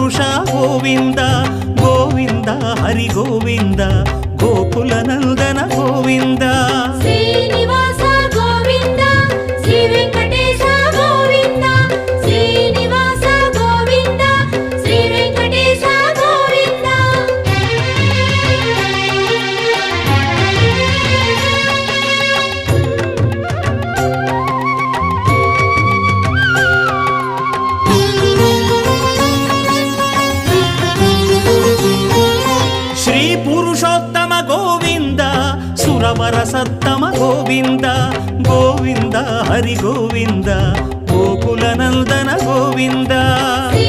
పురుష గోవింద గోవింద హరి గోవింద గోకుల నందన గోవింద శ్రీనివాస గోవింద శ్రీ వెంకటేశ గోవింద శ్రీనివాస గోవింద శ్రీ వెంకటేశ గోవింద శ్రీ పురుషోత్తమ గోవింద సురవర సత్తమ గోవింద గోవింద హరి గోవింద గోకుల నందన గోవింద శ్రీ